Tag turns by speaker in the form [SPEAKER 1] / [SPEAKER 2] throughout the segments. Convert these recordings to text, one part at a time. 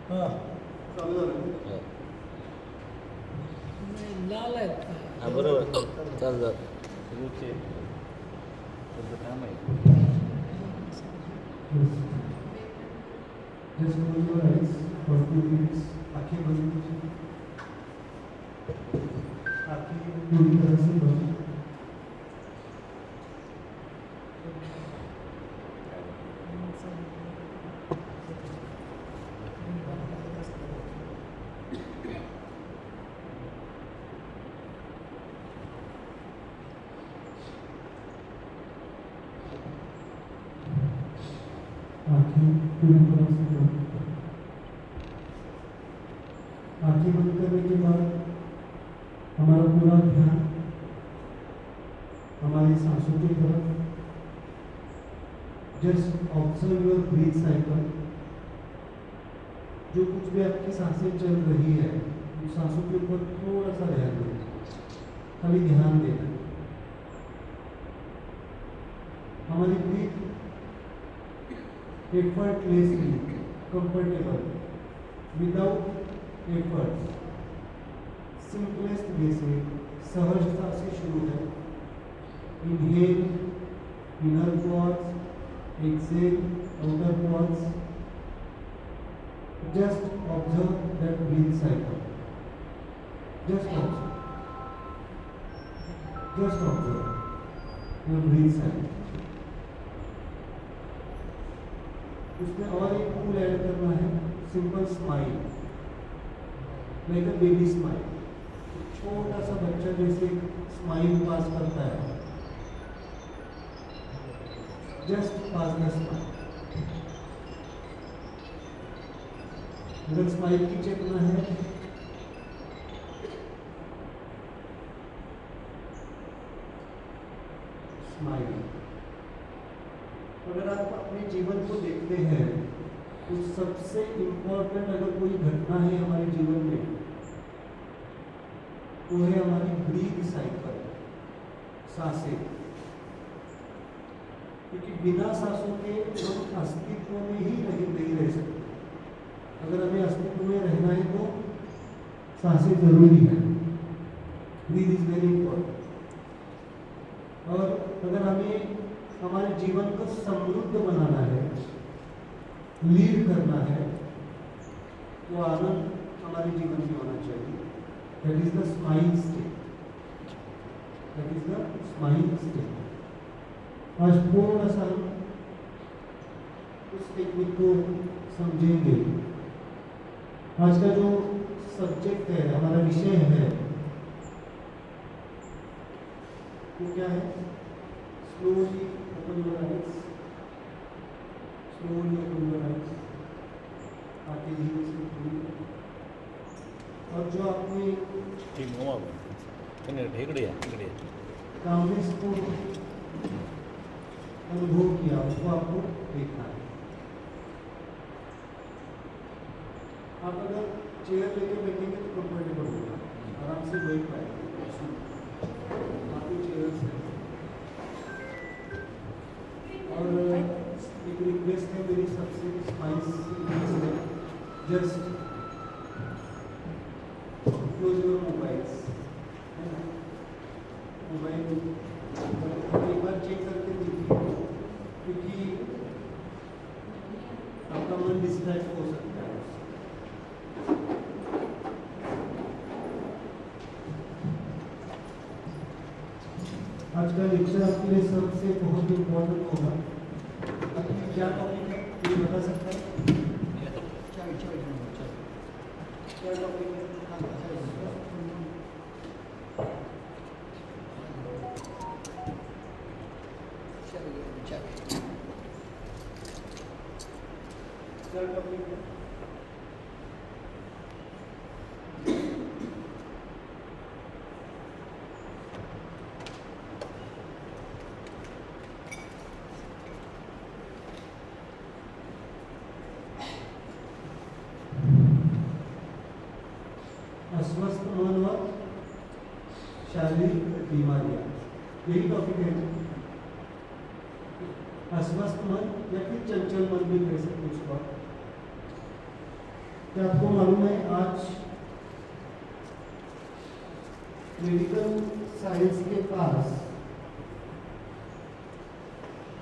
[SPEAKER 1] हां
[SPEAKER 2] चालू झालं.
[SPEAKER 3] हो.
[SPEAKER 1] लाल आहेत का?
[SPEAKER 3] हा बरोबर चाल जा रोजचे तुझं काम आहे.
[SPEAKER 2] Just close your eyes for 2 minutes. आंखें बंद कीजिए. आंखें पूरी तरह से बंद. आंखें पूरी तरह से बंद. आंखें बंद करने के बाद हमारा पूरा ध्यान हमारी सांसों की तरफ. Just observe your breathe cycle. जो कुछ भी आपकी सांसें चल रही है उन सांसों के ऊपर थोड़ा सा ध्यान देना. खाली ध्यान देना. हमारी breathe effortlessly, comfortable, without efforts, simplest way से सहजता से शुरू है. Inhale, inner quads, exhale, outer quads. Just observe that breath cycle. Just observe. Just observe your breath cycle. उसमें और एक टूल ऐड करना है. Simple smile, like a baby smile. छोटा सा बच्चा जैसे स्माइल पास करता है. Just pass the smile. अगर स्माइल की चेतना है स्माइल. अगर आप अपने जीवन को देखते हैं तो सबसे इम्पोर्टेंट अगर कोई घटना है हमारे जीवन में तो है हमारी ब्रीथ साइकिल, सांसें. क्योंकि बिना सांसों के हम अस्तित्व में ही नहीं रह सकते. अगर हमें अस्तित्व में रहना है तो सांसें जरूरी है. Breath is very important. और अगर हमें हमारे जीवन को समृद्ध बनाना है, लीड करना है, तो आनंद हमारे जीवन में होना चाहिए. That is the smile state. That is the smile state. आज थोड़ा सा हम उस टेक्निक को समझेंगे. आज का जो सब्जेक्ट है, हमारा विषय है, वो क्या है? Slowly open your eyes. Slowly open your eyes. आंखें धीरे से खुली. और जो आपने
[SPEAKER 3] ठीक मोमा बन इकडे इकडे
[SPEAKER 2] कामनेस को अनुभव किया उसको आपको देखना है. आप अगर चेयर लेके बैठेंगे तो कंफर्टेबल होगा, आराम से बैठ पाएंगे. आपकी चेयर से और एक रिक्वेस्ट है मेरी सबसे स्पाइस रिक्वेस्ट है. Just close your mobiles. Mobile एक बार चेक करके देखिए, क्योंकि आपका मन डिस्ट्रैक्ट हो सकता है. आज का लेक्चर आपके लिए सबसे बहुत इम्पोर्टेंट होगा. क्या टॉपिक है ये बता सकता है? क्या टॉपिक है? क्या टॉपिक है? अस्वस्थ मन व शारीरिक बीमारियां, यही टॉपिक है. अस्वस्थ मन या फिर चंचल मन भी कह सकते उसको. क्या आपको मालूम है आज मेडिकल साइंस के पास,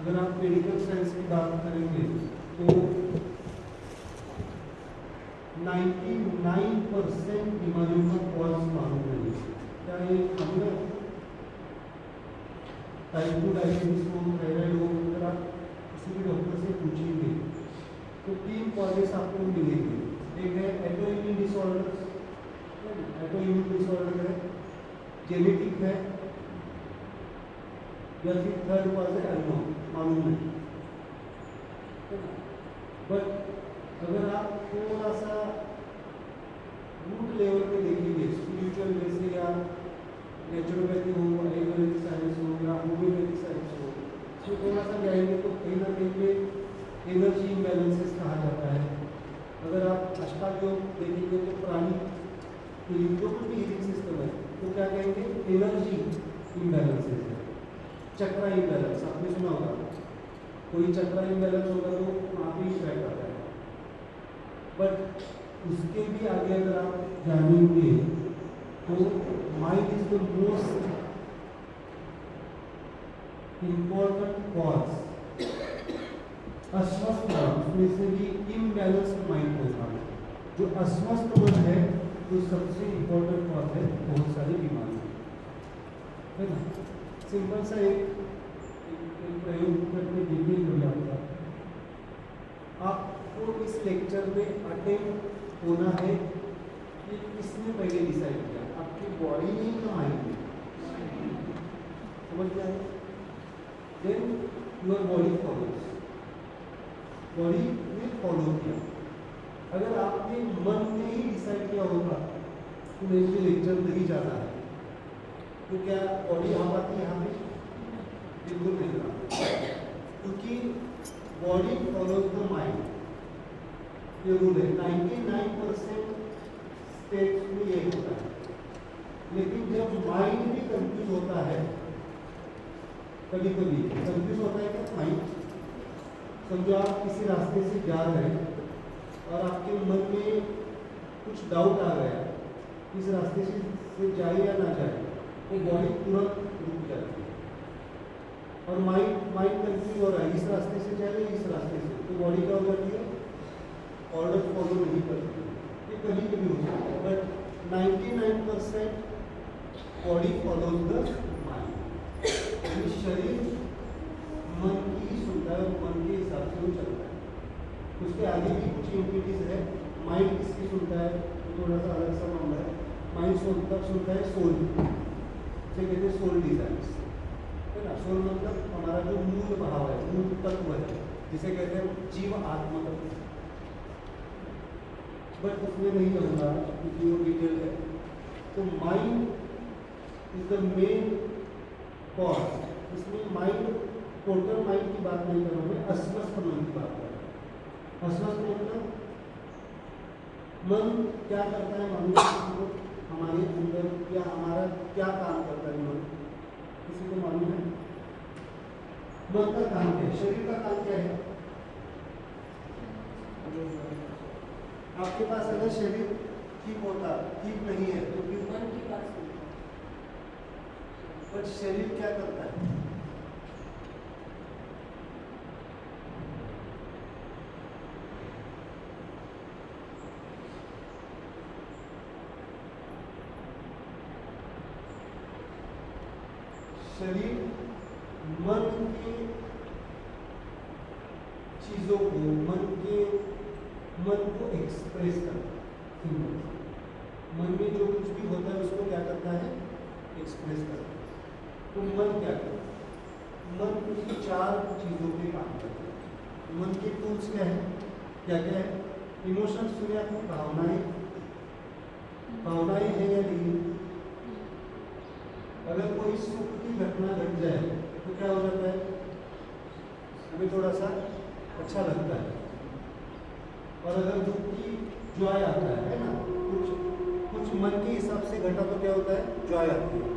[SPEAKER 2] अगर आप मेडिकल साइंस की बात करेंगे तो 99% बीमारियों का कॉज मालूम नहीं है। क्या ये मालूम है? टाइप 2 डायबिटीज हो, थायराइड हो, अगर आप किसी भी डॉक्टर से पूछेंगे तो 3 कॉजेस आपको मिलेंगे। एक है ऑटोइम्यून डिसऑर्डर, ऑटोइम्यून डिसऑर्डर है, जेनेटिक है, या फिर थर्ड कॉज है अननोन, मालूम नहीं। बट अगर आप थोड़ा सा रूट लेवल पे देखेंगे, स्पिरिचुअल वे से या नेचुरोपैथी हो, आयुर्वेदिक साइंस हो या होम्योपैथिक साइंस हो, तो थोड़ा सा जाएंगे तो कहीं ना कहीं पे एनर्जी इम्बैलेंसेस कहा जाता है। अगर आप अष्टांग योग देखेंगे तो प्राणी जो भी हीलिंग सिस्टम है तो क्या कहेंगे? एनर्जी इम्बैलेंसेस है। चक्रा इम्बैलेंस आपने सुना होगा, कोई चक्रा इम्बैलेंस होगा तो वहाँ पे इफेक्ट आता है। बट उसके भी आगे अगर आप जानेंगे तो mind is the most important cause. अस्वस्थ मन, उसमें से भी इम्बैलेंस्ड माइंड होगा। जो अस्वस्थ मन है तो सबसे इम्पोर्टेंट कॉज है बहुत सारी बीमारियां, है ना। सिंपल सा एक प्रयोग करके देखिए हो जाता है। आपको इस लेक्चर में अटेंड होना है कि किसने पहले डिसाइड किया, आपकी बॉडी नहीं तो माइंड, समझ गया? Then your body follows, body ने फॉलो किया। अगर आपने मन में ही डिसाइड किया होगा कि मुझे लेक्चर नहीं जाना है तो क्या बॉडी आ पाती है? यहाँ पे बिल्कुल नहीं रहा, क्योंकि बॉडी फॉलोज द माइंड। ये रूल है 99% स्टेट्स में ये होता है। लेकिन जब माइंड भी कंफ्यूज होता है, कभी कभी कंफ्यूज होता है क्या माइंड? समझो आप किसी रास्ते से जा रहे हैं और आपके मन में कुछ डाउट आ गया, इस रास्ते से जाए या ना जाए, तो बॉडी तुरंत रुक जाती है और माइंड कंफ्यूज हो रहा है, इस रास्ते से जाए या इस रास्ते से, तो बॉडी क्या हो जाती है? ऑर्डर फॉलो नहीं करती। ये कभी कभी हो सकता है, but 99% body follows the mind. शरीर मन की ही सुनता है और मन के हिसाब से वो चलता है। उसके आगे भी कुछ यूनिटीज है। माइंड किसकी सुनता है तो थोड़ा सा अलग सा मामला है। माइंड सुनता है सोल, जिसे कहते हैं सोल डिजाइर्स, है ना। सोल मतलब हमारा जो मूल भाव है, मूल तत्व है, जिसे कहते हैं जीव आत्मा तत्व। बट उसमें नहीं होगा क्योंकि वो डिटेल है। तो mind is the main cause. इसमें माइंड, टोटल माइंड की बात नहीं कर रहा हूँ, अस्वस्थ मन की बात कर रहा हूँ। अस्वस्थ मतलब मन क्या करता है मालूम है? हमारे अंदर या हमारा क्या काम करता है मन? किसी को मालूम है? मन का काम क्या है? शरीर का काम क्या है? आपके पास अगर शरीर ठीक होता, ठीक नहीं है तो फिर मन की बात सुनता, बट शरीर क्या करता है? शरीर मन की चीजों को, मन को एक्सप्रेस करता है। मन में जो कुछ भी होता है उसको क्या करता है? एक्सप्रेस करता है। तो मन क्या करता है? मन की 4 चीजों पे काम करता है। मन के टूल्स क्या है? क्या क्या है? इमोशंस सुने आपको? भावनाएं है या नहीं? अगर कोई सुख की घटना घट जाए तो क्या हो जाता है? हमें थोड़ा सा अच्छा लगता है। और अगर दुख की जॉय आता है ना, कुछ मन के हिसाब से घटा तो क्या होता है? जॉय आती है,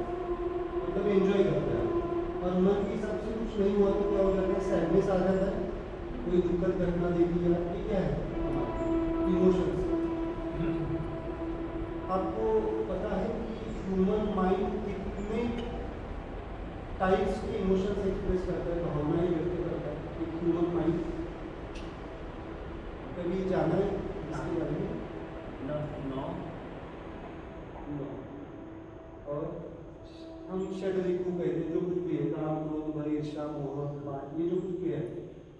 [SPEAKER 2] मतलब एंजॉय करता है। और मन के हिसाब से कुछ नहीं हुआ तो क्या हो जाता है? सैडनेस आ जाता है। कोई दुखद घटना देखी या ये क्या है? इमोशंस। टाइप्स के इमोशंस एक्सप्रेस करता है, भावनाएं व्यक्त करता है एक ह्यूमन माइंड। कभी जाना है इसके बारे में?
[SPEAKER 3] नो
[SPEAKER 2] और हम षड ऋतु कहते हैं, जो कुछ भी है, काम, क्रोध, भय, ईर्ष्या, मोह, मान, ये जो कुछ भी है।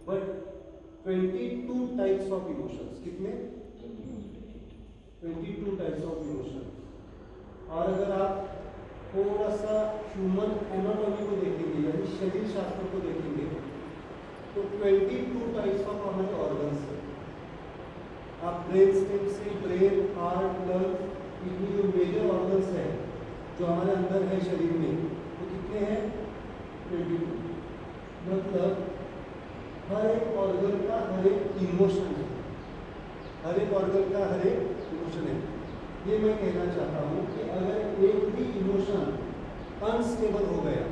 [SPEAKER 2] बट 22 टाइप्स ऑफ इमोशंस, कितने? 22 टाइप्स ऑफ इमोशंस। और अगर आप थोड़ा सा ह्यूमन एनाटॉमी को देखेंगे, यानी शरीर शास्त्र को देखेंगे, तो 22 टाइप्स ऑफ हमारे ऑर्गन्स है। आप ब्रेन स्टेम से ब्रेन, हार्ट, लंग्स, इतनी जो मेजर ऑर्गन्स है जो हमारे अंदर है शरीर में, वो कितने हैं? 22। मतलब हर एक ऑर्गन का हर एक इमोशन है, हर एक ऑर्गन का हर एक इमोशन है। ये मैं कहना चाहता हूँ कि अगर एक भी इमोशन अनस्टेबल हो गया,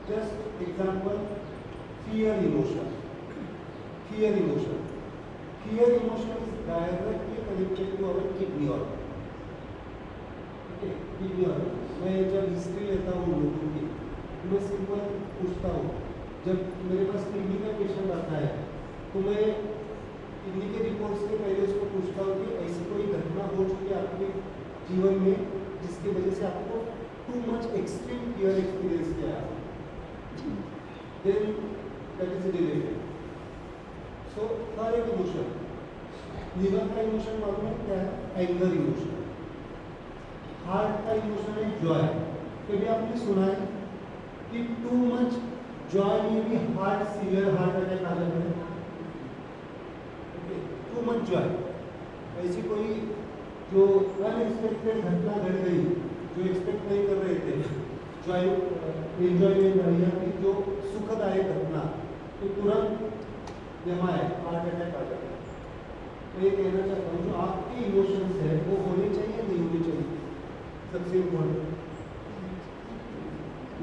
[SPEAKER 2] just example fear emotion, fear emotion is directly connected to our kidney organ. Kidney organ. मैं जब हिस्ट्री लेता हूँ लोगों की, मैं सिंपल पूछता हूँ, जब मेरे पास किडनी का पेशेंट आता है तो मैं किडनी के रिपोर्ट्स के पहले उसको पूछता हूँ कि ऐसी कोई घटना हो चुकी है आपके जीवन में जिसकी वजह से आपको too much extreme fear experience किया है, देन दैट इज रिलेटेड। सो हर एक इमोशन, लिवर का इमोशन मालूम है क्या है? Anger emotion. हार्ट का इमोशन है जॉय। कभी आपने सुना है कि टू मच जॉय में भी हार्ट सीवियर हार्ट अटैक आ जाता है? टू मच जॉय, ऐसी कोई जो अनएक्सपेक्टेड घटना घट गई, जो एक्सपेक्ट नहीं कर रहे थे, जॉय एंजॉयमेंट या फिर जो सुखदायक घटना, तो तुरंत जमाए हार्ट अटैक आ जाता है। तो ये कहना चाहता हूँ जो आपके इमोशंस है वो होने चाहिए, नहीं होने चाहिए? सबसे इम्पोर्टेंट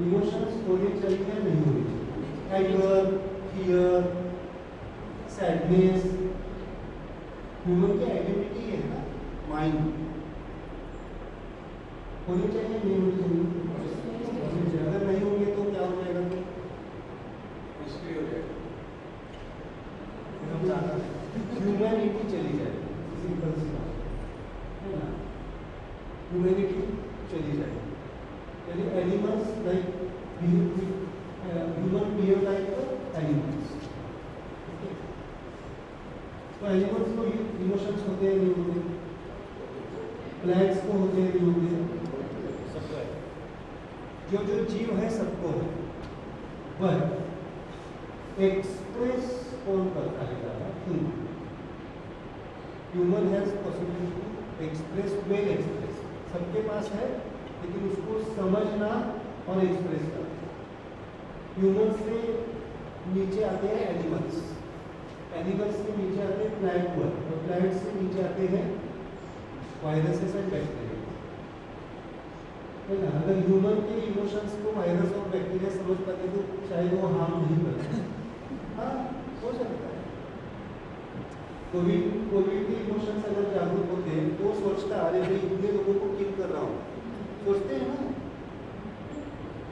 [SPEAKER 2] इमोशंस होने चाहिए या नहीं होने चाहिए? एंगर, फियर, सैडनेस, ह्यूमन की आइडेंटिटी है ना, माइंड। होनी चाहिए, नहीं होनी चाहिए? अगर नहीं होंगे तो क्या हो जाएगा? मुश्किल हो जाएगा, ह्यूमैनिटी चली जाएगी, सिंपल सी बात है ना, ह्यूमैनिटी चली जाएगी। यानी animals like human behave like animals. तो एनिमल्स को इमोशंस होते हैं, नहीं होते? प्लैंट्स को होते हैं, नहीं होते? सबको है, जो जो जीव है सबको है। बट एक्सप्रेस कौन करता है ज़्यादा? Human has possibility to express, well express, सबके पास है, लेकिन उसको समझना और एक्सप्रेस करना। ह्यूमन से नीचे आते हैं एनिमल्स, एनिमल्स से नीचे आते हैं प्लांट वर्ल्ड, और प्लांट से नीचे आते हैं वायरसेस एंड बैक्टीरिया, है ना। अगर ह्यूमन के इमोशंस को वायरस और बैक्टीरिया समझ पाते तो शायद वो हार्म नहीं करते। हाँ, हो सकता है। कोविड के इमोशंस अगर जागरूक होते हैं तो सोचता है अरे भाई इतने लोगों को किल कर रहा हूँ, सोचते हैं ना।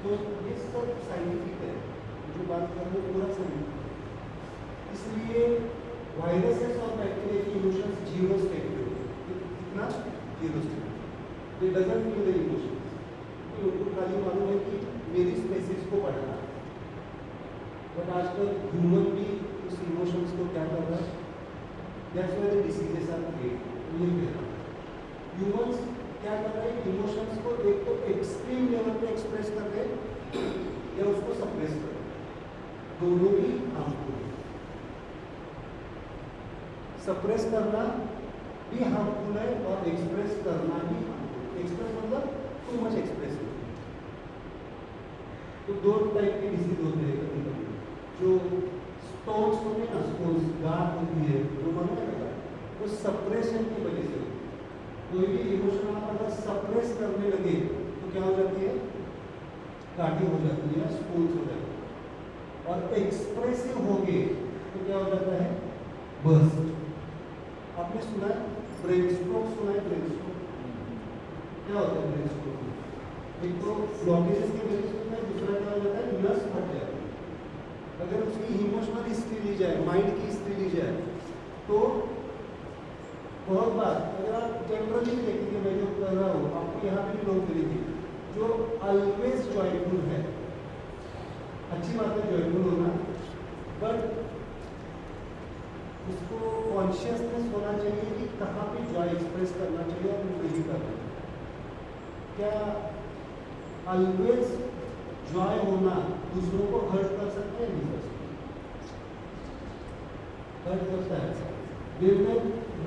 [SPEAKER 2] तो ये सब साइंटिफिक है, जो बात कर रहे हैं पूरा साइंटिफिक। इसलिए वायरसेस और बैक्टीरिया की इमोशंस जीरो स्टेट पे होते हैं। कितना? Zero state. They doesn't feel the emotions, उनको खाली मालूम है कि मेरी स्पेसीज को बढ़ना है। बट आजकल ह्यूमन भी उस इमोशंस को क्या कर रहा है? That's why the diseases are created. Humans क्या कर रहे हैं? इमोशंस को एक तो एक्सट्रीम लेवल पे एक्सप्रेस कर रहे हैं या उसको सप्रेस कर रहे हैं, दोनों ही हार्मफुल है। सप्रेस करना भी हार्मफुल है और एक्सप्रेस करना भी हार्मफुल है। एक्सप्रेस मतलब टू मच एक्सप्रेस। तो दो टाइप के डिसीज होते हैं कभी कभी, जो स्टोन्स होते हैं ना, स्टोन्स, गांठ होती है जो बनने लगा, वो सप्रेशन की वजह से होती है। कोई भी इमोशन आप अगर सप्रेस करने लगे तो क्या हो जाती है? गांठी हो जाती है, स्टोन्स हो जाती है। और एक्सप्रेसिव हो गए तो क्या हो जाता है? बर्स्ट। आपने सुना है ब्रेन स्ट्रोक? सुना है ब्रेन स्ट्रोक? क्या होता है ब्रेन स्ट्रोक? एक तो ब्लॉकेजेस के वजह से होता है, दूसरा क्या हो जाता है, नस फट जाती है। अगर उसकी इमोशनल हिस्ट्री ली जाए, माइंड की हिस्ट्री ली जाए, तो बहुत बार अगर आप जनरली देखेंगे, मैं जो कर रहा हूँ आपको यहाँ पे भी लोग मिलेंगे जो ऑलवेज जॉयफुल है। अच्छी बात है जॉयफुल होना, बट उसको कॉन्शियसनेस होना चाहिए कि कहाँ पे जॉय एक्सप्रेस करना चाहिए और नहीं करना चाहिए। क्या ऑलवेज जॉय होना दूसरों को हर्ट कर सकता है? नहीं कर सकता, हर्ट करता है। देयर में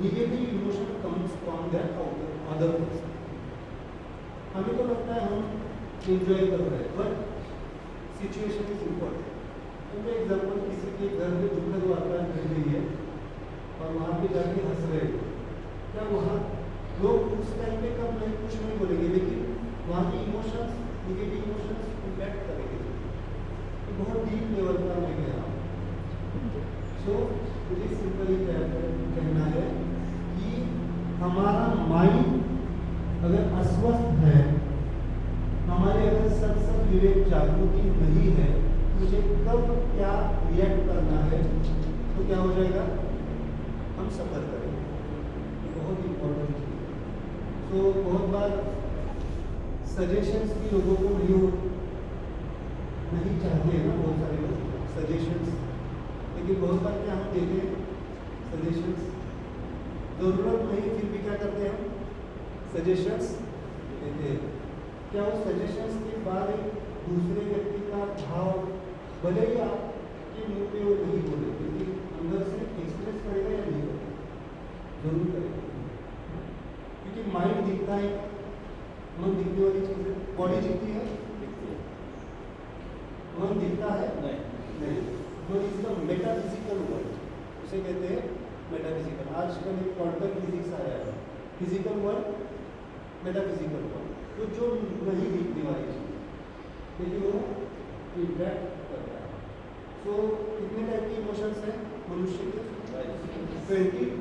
[SPEAKER 2] negative emotion comes from that other person. हमें तो लगता है हम एंजॉय कर रहे हैं, बट सिचुएशन इज इम्पोर्टेंट। तो एग्जाम्पल, किसी के घर में दुखद वातावरण घट गई है और वहाँ पे जाके हंस रहे हैं, क्या वहाँ लोग उस टाइम पे कब नहीं कुछ नहीं बोलेंगे, लेकिन वहाँ की इमोशंस, नेगेटिव इमोशंस इम्पैक्ट करेंगे। तो बहुत डीप लेवल पर मैं कह रहा हूँ। सो मुझे सिंपली कहना है कि हमारा माइंड अगर अस्वस्थ है, हमारे अगर सब विवेक जागृति नहीं है, मुझे कब क्या रिएक्ट करना है, तो क्या हो जाएगा, हम सफर करेंगे। बहुत इम्पोर्टेंट चीज़। तो बहुत बार सजेशंस भी लोगों को नहीं चाहते हैं ना, बहुत सारे लोग सजेशंस, लेकिन बहुत बार क्या हम देते हैं सजेशंस, ज़रूरत नहीं फिर भी क्या करते हैं, सजेशंस देते हैं। क्या उस सजेशंस के बाद एक दूसरे व्यक्ति का भाव, भले ही आपके मुंह पे वो नहीं बोले, लेकिन अंदर से एक्सप्रेस करेगा या नहीं करेगा? जरूर करेगा, क्योंकि माइंड दिखता है, मन दिखने वाली चीज़ है। बॉडी दिखती है, मन दिखता है नहीं। मन इज द मेटाफिजिकल वर्ल्ड, उसे कहते हैं मेटाफिजिकल। आजकल एक क्वांटम फिजिक्स आया है, फिजिकल वर्ल्ड, मेटाफिजिकल वर्ल्ड, तो जो नहीं दिखने वाली चीज़, लेकिन वो इम्पैक्ट करता है। सो कितने टाइप के इमोशंस हैं मनुष्य के? 22।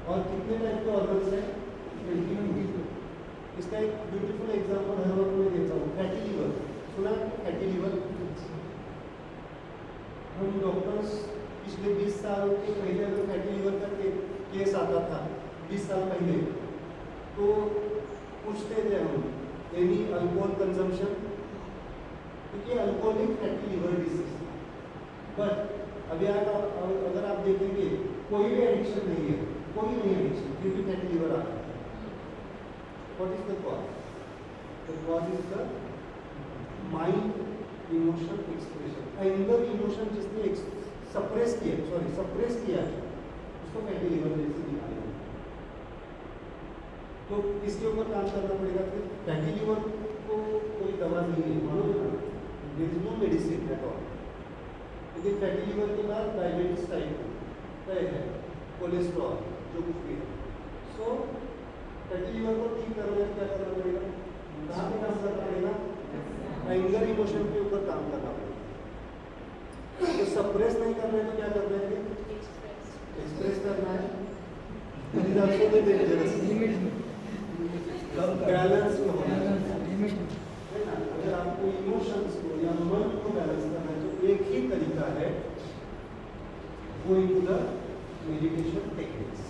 [SPEAKER 2] और कितने टाइप के ऑर्गन्स हैं? 22। इसका एक ब्यूटीफुल एग्जांपल हर वक्त मैं देता हूँ, फैटी लीवर। सुना है फैटी लीवर? हम डॉक्टर्स पिछले 20 साल के पहले अगर फैटी लीवर का केस आता था, 20 साल पहले, तो पूछते थे हम, एनी अल्कोहल कंजम्पशन, क्योंकि alcoholic fatty liver disease. But अभी अगर आप देखेंगे कोई भी एडिक्शन नहीं है, कोई नहीं एडिक्शन, फिर भी फैटी लीवर आता है। What is the cause? The cause is the mind emotion expression. Anger emotion जिसने सप्रेस किया उसको फैटी लीवर जैसे दिखाई। तो इसके ऊपर काम करना पड़ेगा। फिर फैटी लीवर को कोई दवा नहीं है, there is no medicine at all. लेकिन फैटी लीवर के बाद डायबिटीज टाइप तय है, कोलेस्ट्रॉल, जो कुछ भी है। सो फैटी लीवर को ठीक करने में क्या करना पड़ेगा? कहाँ पे काम करना पड़ेगा? एंगर इमोशन के ऊपर काम करना पड़ेगा। तो सप्रेस नहीं कर रहे तो क्या कर रहे हैं? एक्सप्रेस करना है। बैलेंस में होना है ना। अगर आपको इमोशंस को या मन को बैलेंस करना है तो एक ही तरीका है, going to the meditation techniques.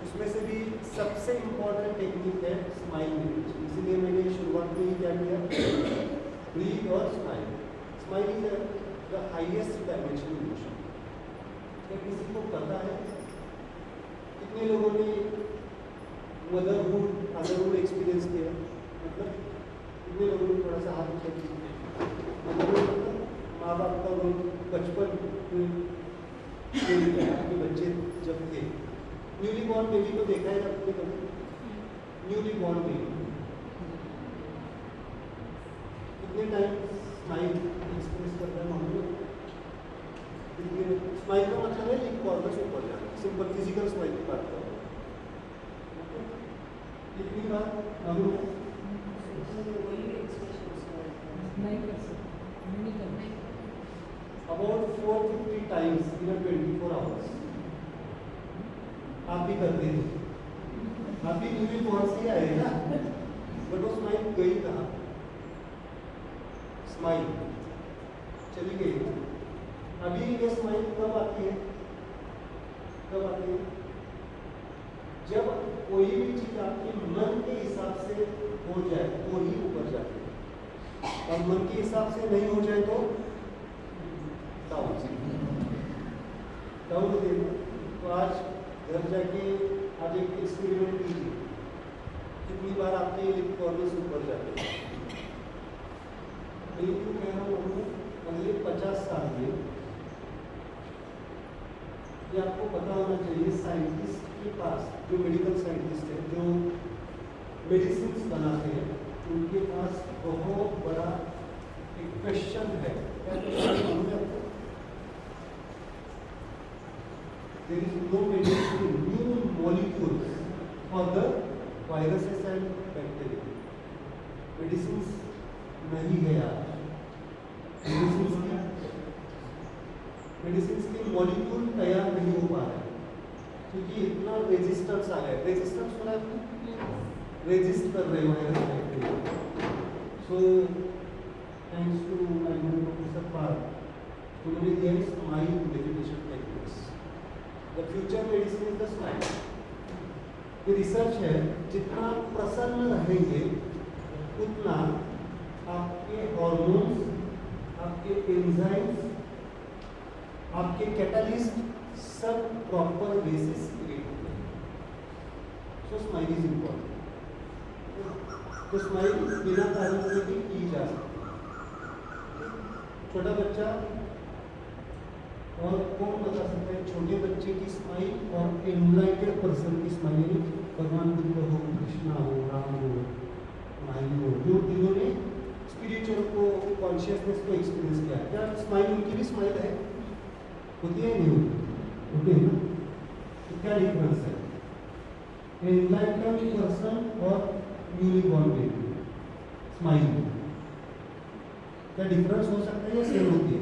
[SPEAKER 2] उसमें से भी सबसे इम्पोर्टेंट टेक्निक है स्माइल मेडिटेशन। इसीलिए मैंने शुरुआत में ही क्या किया, ब्रीथ और smile. Smile is the highest dimensional emotion. क्या किसी को पता है कितने लोगों ने मदरहुड फादरहुड एक्सपीरियंस किया? मतलब कितने लोगों ने थोड़ा सा हाथ उठा दिया? मतलब माँ बाप का रोल बचपन आपके बच्चे जब थे, न्यूली बॉर्न बेबी को देखा है आपने कभी? न्यूली बॉर्न बेबी कितने टाइम स्माइल एक्सप्रेस करता है मालूम है? स्माइल का मतलब है लिप कॉर्नर से ऊपर जाना, सिंपल फिजिकल स्माइल की बात कर रहा हूँ। कितनी बार मालूम है? About 450 times in a 24 hours. आप भी करते हैं, आप भी न्यूली बॉर्न से आए ना? बट वो स्माइल गई कहाँ? स्माइल चली गई। अभी ये स्माइल कब आती है? कब आती है? जब कोई भी चीज आपके मन के हिसाब से हो जाए तो ही ऊपर जाती है, और मन के हिसाब से नहीं हो जाए तो डाउन होती है। तो आज घर जाके आज एक एक्सपेरिमेंट कीजिए, कितनी बार आपके लिप कॉर्नर्स ऊपर जाते हैं। मैं क्यों कह रहा हूँ? अगले 50 साल में ये आपको पता होना चाहिए, साइंटिस्ट के पास, जो मेडिकल साइंटिस्ट है, जो मेडिसिन बनाते हैं, उनके पास बहुत बड़ा एक क्वेश्चन है। क्या क्वेश्चन मालूम है आपको? There is no medicine, new molecules for the viruses and bacteria. Medicine नहीं है आज। मेडिसिन के मॉलिक्यूल तैयार नहीं हो पा रहे क्योंकि इतना रेजिस्टेंस आ गया। रेजिस्टेंस हो रहा है, रेजिस्ट कर रहे virus bacteria. So thanks to my guru professor Park, उन्होंने दिया smile meditation techniques. The future medicine is the smile. ये रिसर्च है, जितना प्रसन्न रहेंगे उतना आपके हार्मोन्स, आपके एंजाइम्स, आपके कैटालिस्ट सब प्रॉपर बेसिस क्रिएट होते हैं। सो स्माइल इज इम्पॉर्टेंट। तो स्माइल बिना कारण से भी की जा सकती है। छोटा बच्चा, और कौन बता सकता है छोटे बच्चे की स्माइल और एनलाइटेड पर्सन की स्माइल? भगवान बुद्ध हो, कृष्णा हो, राम हो, माही हो, जो जिन्होंने स्पिरिचुअल को, कॉन्शियसनेस को एक्सपीरियंस किया, क्या स्माइल उनकी भी स्माइल है? होती है नहीं होती? है ना? तो क्या डिफरेंस है एनलाइटेड पर्सन और न्यूली बॉर्न बेबी स्माइल? क्या डिफरेंस हो सकता है या सेम होती है?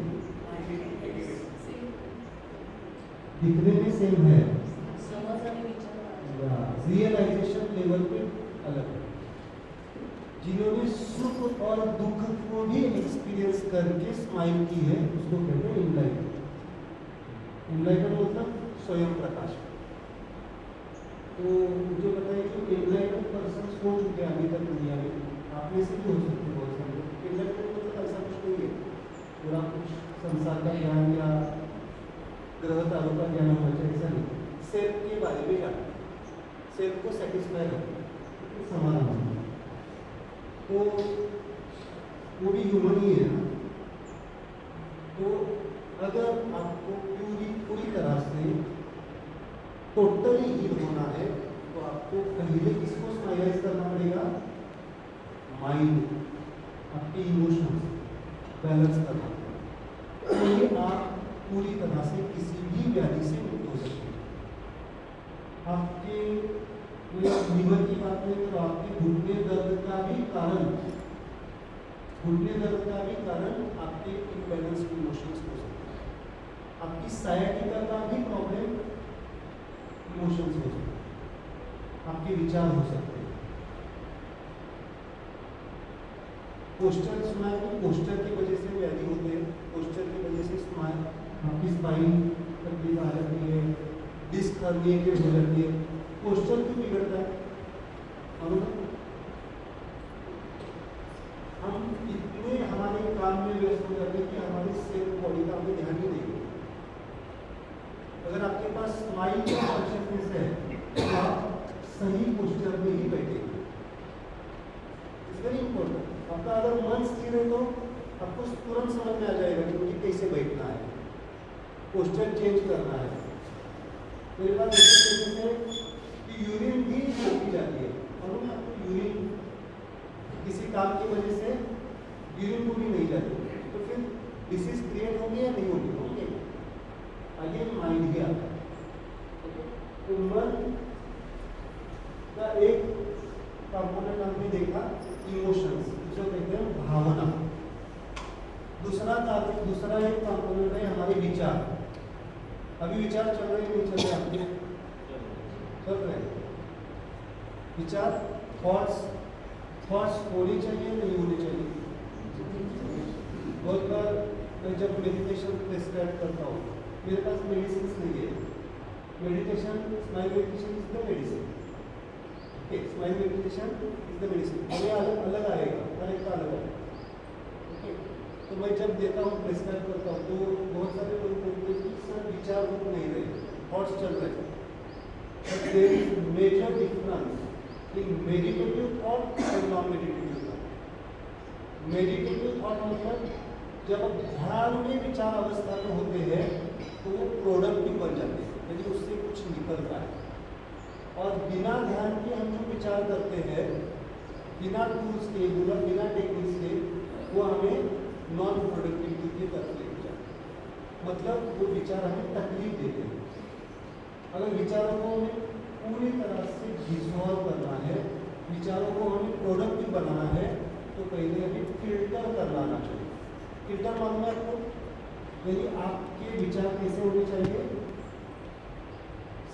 [SPEAKER 2] दिखने में सेम है, रियलाइजेशन लेवल पे अलग है। जिन्होंने सुख और दुख को भी एक्सपीरियंस करके स्माइल की है उसको कहते हैं एनलाइटेड। एनलाइटेड मतलब स्वयं प्रकाश। तो मुझे बताइए कि एनलाइटेड पर्सन हो चुके हैं अभी तक दुनिया में, आप में से भी हो सकते हैं बहुत सारे। एनलाइटेड मतलब ऐसा कुछ नहीं है पूरा कुछ संसार का ज्ञान या ग्रह तारों का ज्ञान होना चाहिए, ऐसा नहीं। सेल्फ के बारे में जाना, सेल्फ को सेटिस्फाई रखना, समाधान। तो वो भी ह्यूमन ही है ना। तो अगर आपको पूरी तरह से टोटली हील होना है तो आपको पहले किसको स्माइलाइज करना पड़ेगा? माइंड, आपके इमोशंस बैलेंस करना पड़ेगा। तो ये आप पूरी तरह से किसी भी व्याधि से मुक्त हो सकते हैं। आपके लीवर की बात करें तो आपके घुटने दर्द का भी कारण, घुटने दर्द का भी कारण आपके इम्बैलेंस इमोशंस हो सकते हैं। आपकी साइटिका का भी प्रॉब्लम इमोशंस हो सकते हैं, आपके विचार हो सकते हैं। पोस्चर सुना है तो पोस्चर की वजह से व्याधि होते हैं, पोस्चर की वजह से आपकी स्पाइन तकलीफ आ जाती है, डिस्क हर्निएटेड हो जाती है। पोस्चर क्यों बिगड़ता है? हम इतने हमारे काम में व्यस्त हो जाते हैं कि हमारी सेल्फ बॉडी का हमें ध्यान ही नहीं देते। अगर आपके पास स्माइल का कॉन्शियसनेस है तो आप सही पोस्चर में ही बैठेंगे। It's very important. आपका अगर मन स्थिर है तो आपको तुरंत समझ में आ जाएगा कि मुझे कैसे बैठना है, पोस्चर चेंज करना है। मेरे पास ऐसे है कि यूरिन भी रोकी जाती है, और मैं आपको यूरिन किसी काम की वजह से यूरिन को भी नहीं जाती, तो फिर डिसीज क्रिएट होंगे या नहीं होंगे? होंगे। आगे माइंड ही आता है। तो मन का एक कंपोनेंट हमने देखा इमोशंस, जो कहते हैं भावना। दूसरा एक कंपोनेंट है हमारे विचार। अभी विचार चल रहे नहीं चल रहे? आपके चल रहे विचार, थॉट्स थॉट्स होने चाहिए नहीं होने चाहिए? बहुत बार मैं जब मेडिटेशन प्रेस्क्राइब करता हूँ, मेरे पास मेडिसिन नहीं है। Meditation, smile meditation is the medicine. Okay, smile meditation is the medicine. हमें अलग अलग आएगा, हर एक का अलग आएगा। ओके, तो मैं जब देता हूँ, प्रेस्क्राइब करता हूँ, तो बहुत सारे लोग बोलते हैं कि सर विचार रुक नहीं रहे, थॉट्स चल रहे हैं। But there is major difference in meditative thought and non meditative thought. Meditative thought मतलब जब ध्यान में विचार अवस्था में होते हैं तो वो प्रोडक्टिव बन जाते हैं, यानी उससे कुछ निकल रहा है। और बिना ध्यान के हम जो विचार करते हैं, बिना टूल्स के, बिना टेक्निक्स के, वो हमें नॉन प्रोडक्टिविटी की तरफ लेके जाते हैं। मतलब वो विचार हमें तकलीफ देते हैं। अगर विचारों को हमें पूरी तरह से डिसॉल्व करना है, विचारों को हमें प्रोडक्टिव बनाना है, तो पहले हमें फिल्टर कर लाना चाहिए। फिल्टर मालूम है आपको? यानी आपके विचार कैसे होने चाहिए?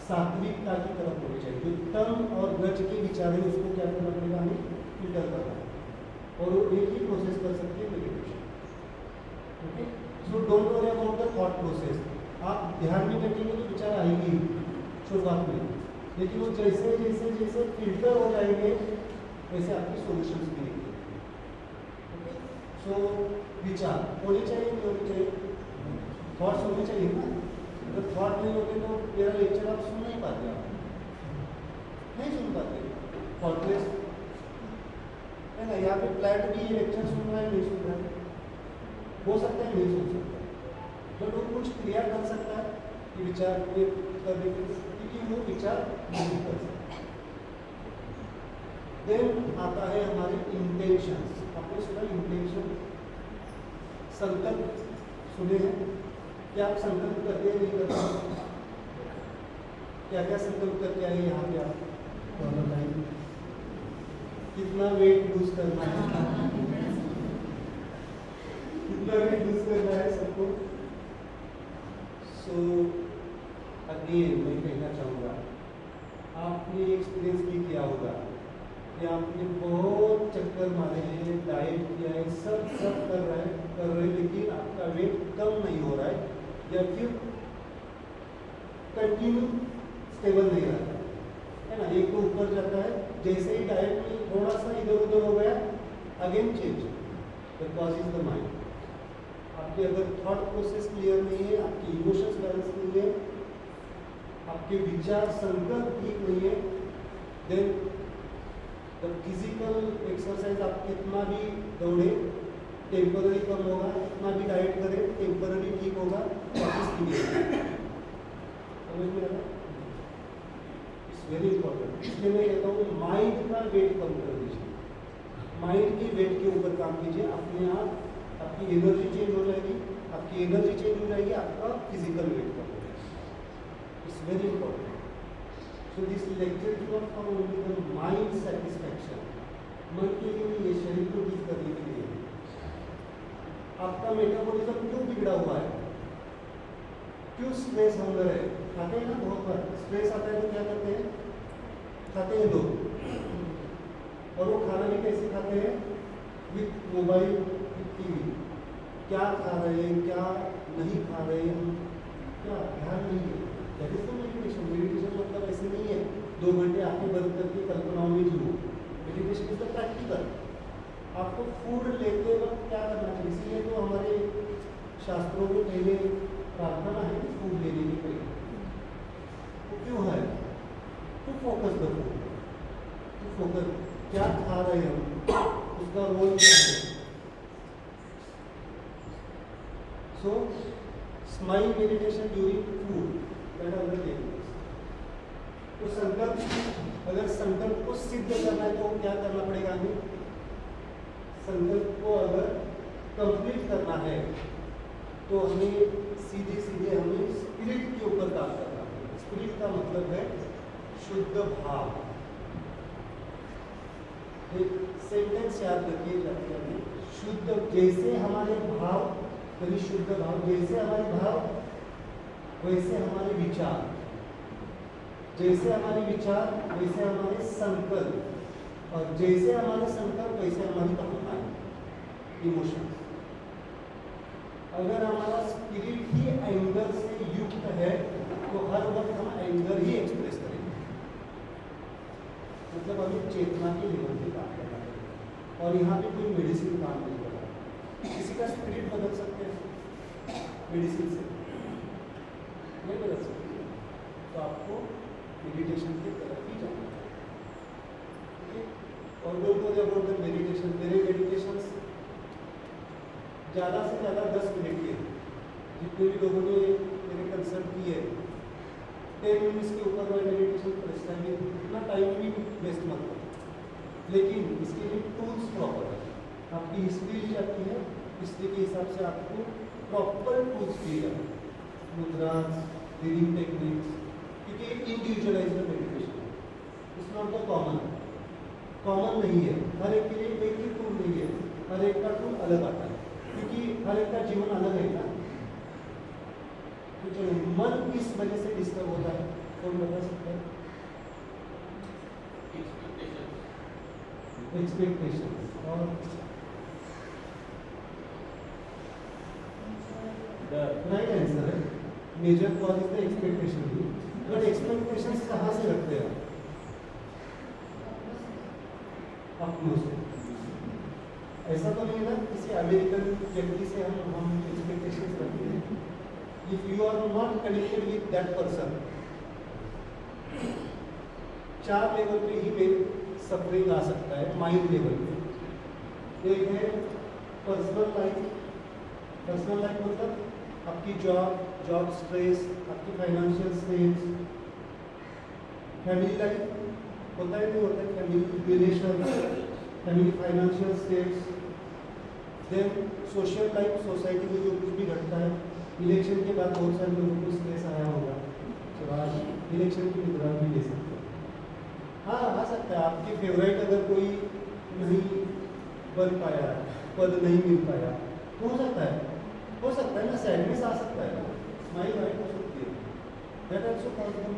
[SPEAKER 2] सात्विकता की तरफ होने चाहिए। जो तम और गज के विचार है उसको क्या करना पड़ेगा? हमें फिल्टर करना है। और वो एक ही प्रोसेस कर सकती है, meditation. Okay, so don't worry about the thought process. आप ध्यान में बैठेंगे तो विचार आएगी शुरुआत में, लेकिन वो जैसे जैसे जैसे फिल्टर हो जाएंगे वैसे आपके सॉल्यूशंस मिलेंगे। ओके, सो विचार होने चाहिए नहीं होने चाहिए? थॉट्स होने चाहिए ना। अगर थॉट नहीं होते तो मेरा लेक्चर आप सुन नहीं पाते, आप नहीं सुन पाते। थॉटलेस है ना। यहाँ पे फ्लैट भी लेक्चर सुन रहा है, नहीं सुन रहा है, हो सकता है नहीं सुन सकता, तो लोग कुछ क्रिया कर सकता है कि विचार करने के, क्योंकि वो विचार नहीं कर सकता। देन आता है हमारे इंटेंशंस। आपने सुना इंटेंशन? संकल्प सुने हैं? क्या आप संकल्प करते हैं, नहीं करते? क्या क्या संकल्प करके आए यहाँ पे आप? बताइए, कितना वेट लूज करना है? कितना वेट लूज करना है सबको? सो अगेन मैं कहना चाहूँगा, आपने एक्सपीरियंस भी किया होगा कि आपने बहुत चक्कर मारे हैं, डाइट किया है, सब कर रहे हैं, लेकिन आपका वेट कम नहीं हो रहा है, या फिर कंटिन्यू स्टेबल नहीं रहा है ना। एक तो ऊपर जाता है, जैसे ही डाइट में थोड़ा सा इधर उधर हो गया, again change. The cause is the mind. आपके अगर थॉट प्रोसेस क्लियर नहीं है, आपकी इमोशंस बैलेंस नहीं है, आपके विचार संकल्प ठीक नहीं है, देन द फिजिकल एक्सरसाइज आप कितना भी दौड़े टेम्पररी कम होगा, कितना भी डाइट करें टेम्पररी ठीक होगा, वापस क्लियर। समझ में आ रहा है? It's very important. इसलिए मैं कहता हूँ माइंड का वेट कम कर दीजिए, माइंड की वेट के ऊपर काम कीजिए। अपने आप आपकी एनर्जी चेंज हो जाएगी, आपकी एनर्जी चेंज हो जाएगी, आपका फिजिकल वेट कम हो जाएगा। It's very important. So this lecture is not for only the mind satisfaction, मन के लिए नहीं, ये शरीर को ठीक करने के लिए। आपका मेटाबॉलिज्म क्यों बिगड़ा हुआ है? क्यों स्ट्रेस हंगर है? खाते हैं ना बहुत बार, स्ट्रेस आता है तो क्या करते हैं? खाते हैं लोग, और वो खाना भी कैसे खाते हैं? With mobile, with TV. क्या खा रहे हैं, क्या नहीं खा रहे हैं, क्या ध्यान नहीं है। That is the meditation. Meditation मतलब ऐसे नहीं है 2 घंटे आंखें बंद करके कल्पनाओं में जियो। Meditation is the practical. आपको फूड लेते वक्त क्या करना चाहिए? इसलिए तो हमारे शास्त्रों में पहले प्रार्थना है फूड लेने के पहले। वो क्यों है? To focus the food, to focus क्या खा रहे हैं हम, उसका रोल क्या है। So smile meditation during food, तो संकल्प, अगर संकल्प को सिद्ध करना है तो क्या करना पड़ेगा हमें? संकल्प को अगर कंप्लीट करना है तो हमें सीधे सीधे हमें स्पिरिट के ऊपर काम करना है। स्पिरिट का मतलब है शुद्ध भाव। एक सेंटेंस याद रखिए जाते हैं, शुद्ध, जैसे हमारे भाव, यानी शुद्ध भाव, जैसे हमारे भाव वैसे हमारे विचार, जैसे हमारे विचार वैसे हमारे संकल्प, और जैसे हमारा संकल्प वैसे हमारी भावनाएं, इमोशंस। अगर हमारा स्पिरिट ही एंगर से युक्त है तो हर वक्त हम एंगर ही एक्सप्रेस करेंगे। मतलब हमें चेतना के लेवल पे काम करना है और यहाँ पे कोई मेडिसिन काम नहीं कर रहा। किसी का स्पिरिट बदल सकते हैं मेडिसिन से? नहीं बदल सकते। तो आपको मेडिटेशन की तरफ ही जाना है। और बिल्कुल अबाउट द मेडिटेशन, मेरे मेडिटेशन ज़्यादा से ज़्यादा 10 मिनट के, जितने भी लोगों ने मेरे कंसल्ट किए 10 मिनट्स के ऊपर मैं मेडिटेशन करता है, इतना टाइम भी वेस्ट मत करो। लेकिन इसके लिए टूल्स प्रॉपर है, आपकी हिस्ट्री ली जाती है, हिस्ट्री के हिसाब से आपको प्रॉपर टूल्स दिए जाते हैं, मुद्रास, ब्रीदिंग टेक्निक्स, क्योंकि एक इंडिविजुअलाइज्ड मेडिटेशन है, इट्स नॉट द कॉमन नहीं है, हर एक के लिए एक ही टूल नहीं है, हर एक का टूल अलग आता है, क्योंकि हर एक का जीवन अलग है ना। तो जो मन किस वजह से डिस्टर्ब होता है कौन बता सकता है? एक्सपेक्टेशन। और राइट आंसर है, major cause is the expectation. But expectations कहाँ से रखते हैं? अपनों से। ऐसा तो नहीं है ना किसी अमेरिकन व्यक्ति से हम एक्सपेक्टेशंस रखते हैं। If you are not connected with that person, 4 level पे ही में सफरिंग आ सकता है। माइंड लेवल पे एक है पर्सनल लाइफ। पर्सनल लाइफ मतलब आपकी जॉब स्ट्रेस, आपकी फाइनेंशियल स्ट्रेस। फैमिली लाइफ होता है, नहीं होता है, family relation, family financial status. Then social life, society में जो कुछ भी घटता है। इलेक्शन के बाद बहुत सारे लोगों को स्ट्रेस आया होगा, तो आज इलेक्शन की मुद्रा भी ले सकते हैं। हाँ, आ सकता है, आपके फेवरेट अगर कोई नहीं बन पाया, पद नहीं मिल पाया, तो हो सकता है ना, सैडनेस आ सकता है ना, स्माइल राइट हो सकती है, दैट आल्सो पॉसिबल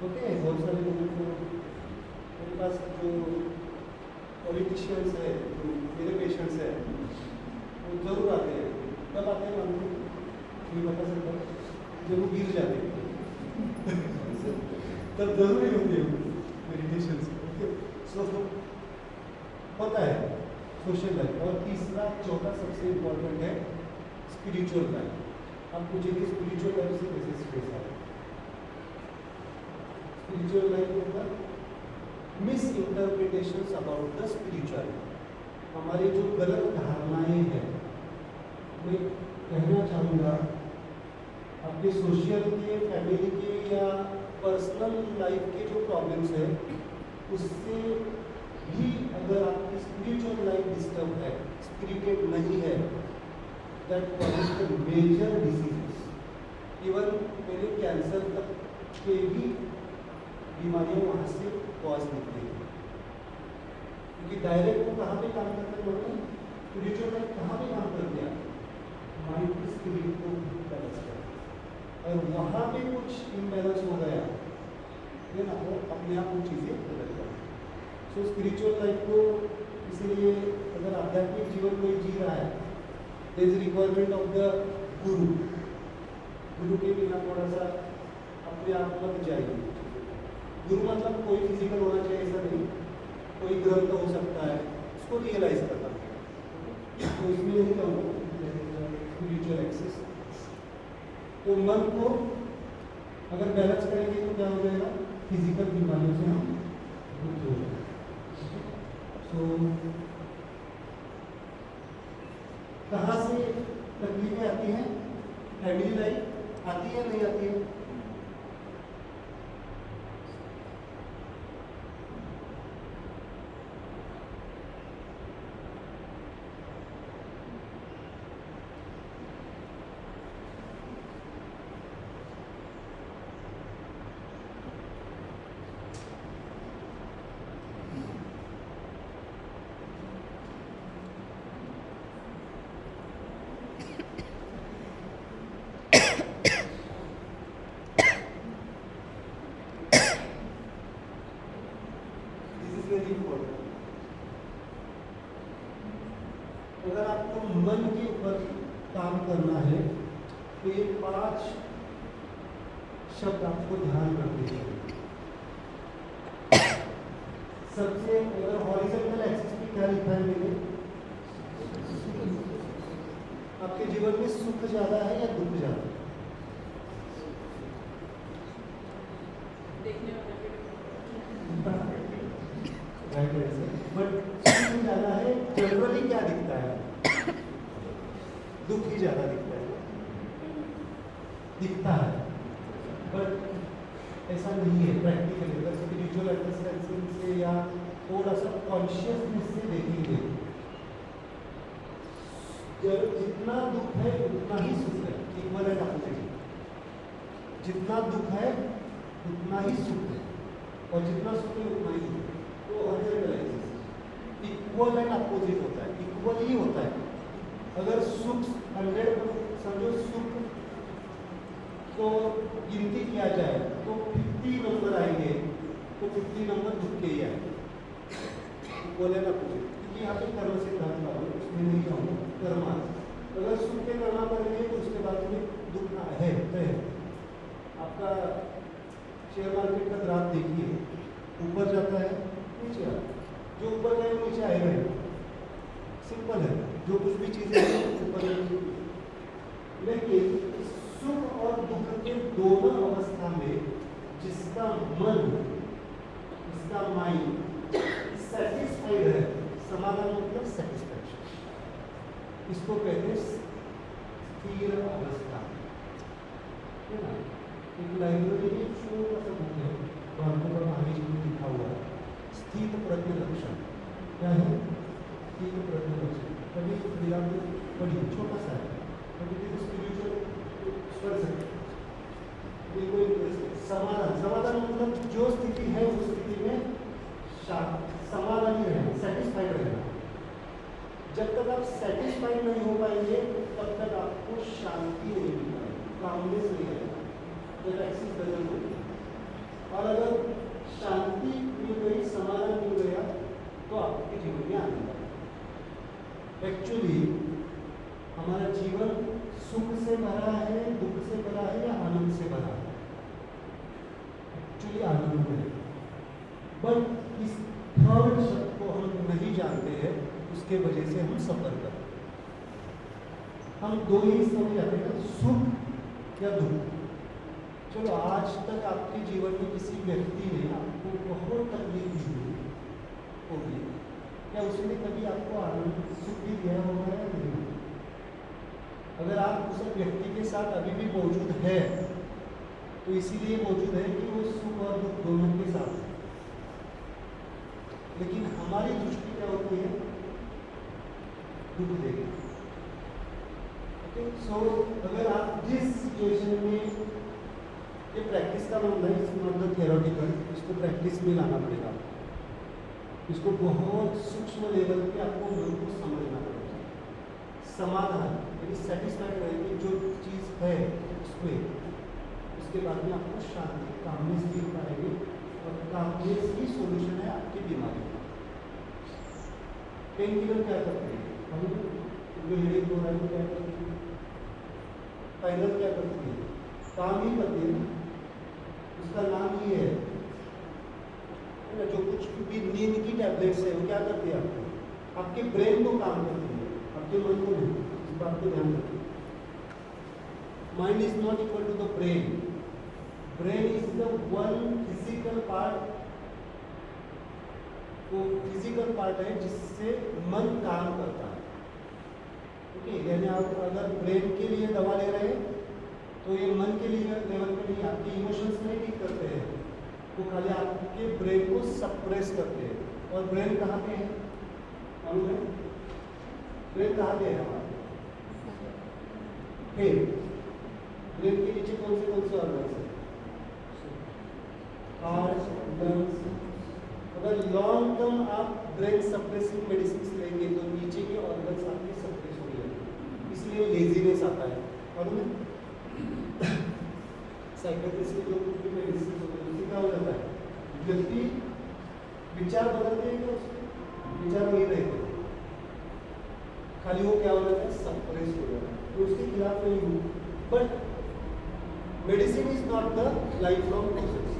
[SPEAKER 2] होते हैं। बहुत सारे लोगों को मेरे पास जो पॉलिटिशियंस है, जो मेरे पेशेंट्स हैं, वो जरूर आते हैं। कब आते हैं मालूम नहीं बता सकता, जब वो गिर जाते हैं तब जरूरी होते हैं मेडिटेशन। सो होता है सोशल लाइफ। और तीसरा चौथा सबसे इम्पोर्टेंट है स्पिरिचुअल लाइफ। आप पूछेंगे स्पिरिचुअल लाइफ से कैसे स्ट्रेस आता है? स्पिरिचुअल लाइफ होगा miss interpretations about the spiritual. हमारी जो गलत धारणाएं हैं, मैं कहना चाहूँगा आपके सोशल के, फैमिली के या पर्सनल लाइफ के जो प्रॉब्लम्स हैं, उससे भी अगर आपकी स्पिरिचुअल लाइफ डिस्टर्ब है, स्पिरिटेड नहीं है, that causes the major diseases. Even मेरे कैंसर तक के भी बीमारियाँ वहाँ से कॉज निकली, क्योंकि डायरेक्ट वो कहाँ पे काम करते हैं, मतलब स्पिरिचुअल लाइफ कहाँ पे काम कर दिया? माइंड की स्पिरिट को बैलेंस कर, और वहाँ पे कुछ इम्बैलेंस हो गया है ना, वो अपने आप वो चीज़ें बदल जाए। सो स्पिरिचुअल लाइफ को इसीलिए अगर आध्यात्मिक जीवन कोई जी रहा है, there is requirement of the guru के बिना थोड़ा सा अपने आप लग जाएगी। गुरु मतलब कोई फिजिकल होना चाहिए ऐसा नहीं, कोई ग्रंथ हो सकता है, उसको रियलाइज करना। तो इसमें नहीं कहूँगा स्पिरिचुअल एक्सेस। तो मन को अगर बैलेंस करेंगे तो क्या हो जाएगा? फिजिकल बीमारियों से हम मुक्त हो जाएंगे। सो कहाँ से तकलीफें आती हैं? फैमिली लाइफ आती है, नहीं आती है? मन के ऊपर काम करना है तो ये 5 शब्द आपको ध्यान रखने चाहिए। सबसे अगर हॉरिजॉन्टल एक्सिस पे क्या लिखा है मैंने, आपके जीवन में सुख ज्यादा है या दुख ज्यादा है? बट सुख ज्यादा है, जनरली क्या दिखता है? दुख ही ज्यादा दिखता है। बट ऐसा नहीं है प्रैक्टिकली। अगर स्पिरिचुअल अंडरस्टैंडिंग से या थोड़ा सा कॉन्शियसनेस से देखेंगे, जितना दुख है उतना ही सुख है, इक्वल एंड अपोजिट। जितना दुख है उतना ही सुख है और जितना सुख है उतना ही दुख है। तो इक्वल एंड अपोजिट होता है, इक्वल ही होता है। अगर सुख 100 समझो, सुख को गिनती किया जाए तो 50 नंबर आएंगे, तो 50 नंबर दुख के ही आएंगे। इक्वल एंड अपोजिट, क्योंकि यहाँ पे कर्म सिद्धांत लागू, उसमें नहीं जाऊँगा। कर्मा, अगर सुख के कर्मा करेंगे तो उसके बाद में दुख है तय। आपका शेयर मार्केट का ग्राफ देखिए, ऊपर जाता है नीचे आता है, जो ऊपर गए नीचे आएगा। सिंपल है, जो कुछ भी चीजें हैं ऊपर नीचे। लेकिन सुख और दुख के दोनों अवस्था में जिसका मन, जिसका माइंड सेटिस्फाइड है, समाधान मतलब सेटिस्फैक्शन, इसको कहते हैं स्थिर अवस्था, है ना। एक लाइब्रेरी में छोटा सा बुक है, तो आगे लिखा हुआ है स्थित प्रज्ञ लक्षण। क्या है स्थित प्रज्ञ लक्षण? कभी पढ़िए, छोटा सा है, कभी स्पिरिचुअल कर सकते। समाधान, समाधान मतलब जो स्थिति है उस स्थिति में समाधानी रहना, सेटिस्फाइड रहना। जब तक आप सेटिस्फाइड नहीं हो पाएंगे तब तक आपको शांति नहीं मिल पाएगी, कामनेस नहीं आएगा, जब एक्सिस बदल होगी। और अगर शांति मिल गई, समाधान मिल गया तो आपके जीवन में आनंद आएगा। एक्चुअली हमारा जीवन सुख से भरा है, दुख से भरा है या आनंद से भरा है? एक्चुअली आनंद है। बट इस थर्ड शब्द को हम नहीं जानते हैं, उसके वजह से हम सफर करते हैं। हम दो ही समझ जाते हैं, सुख या दुख। चलो, आज तक आपके जीवन में किसी व्यक्ति ने आपको बहुत तकलीफ दी होगी, क्या उसने कभी आपको आनंद सुख भी दिया होगा या नहीं? अगर आप उस व्यक्ति के साथ अभी भी मौजूद है तो इसीलिए मौजूद है कि वो सुख और दुख दोनों के साथ है। लेकिन हमारी दृष्टि क्या होती है? दुख देगी। ओके, सो अगर आप जिस सिचुएशन में, ये प्रैक्टिस का मामला है, इसमें मतलब थियोरेटिकल, इसको प्रैक्टिस में लाना पड़ेगा। इसको बहुत सूक्ष्म लेवल पे आपको मन को समझना पड़ेगा। समाधान यानी सेटिस्फाइड रहेगी जो चीज़ है उसमें, उसके बाद में आपको शांति, कामनेस मिल पाएगी। और कामनेस ही सोल्यूशन है आपकी बीमारी का। पेन किलर क्या करते हैं? हम हेडेक हो रहा है क्या करते हैं? फाइनल क्या करती है? काम ही करती है। उसका नाम ही है ना, जो कुछ भी नींद की टैबलेट्स है वो क्या करती है? आपके ब्रेन को काम करती है, आपके मन को नहीं। इस बात को ध्यान रखिए। Mind is not equal to the brain. Brain is the one physical part, वो फिजिकल पार्ट है जिससे मन काम करता है। ओके, यानी आप अगर ब्रेन के लिए दवा ले रहे हैं तो ये मन के लिए लेवल पे नहीं, आपके इमोशंस नहीं ठीक करते हैं, वो खाली आपके ब्रेन को सप्रेस करते हैं। और ब्रेन कहाँ पे है मालूम है? ब्रेन कहाँ पे है हमारा? हेड। ब्रेन के नीचे कौन से ऑर्गन्स है? Heart, lungs. अगर लॉन्ग टर्म आप ब्रेन सप्रेसिंग मेडिसिन लेंगे तो नीचे के ऑर्गन्स आपके सप्रेस हो जाएंगे, इसलिए लेजीनेस आता है। और साइकोलॉजिस्ट के जो कुछ भी मेडिसिन होते हैं उससे क्या हो जाता है? व्यक्ति विचार बदलते हैं, तो उसके विचार वही रहते हैं। खाली वो क्या हो जाता है, सप्रेस हो जाता है। तो उसके खिलाफ नहीं हूँ, but medicine is not the life long process.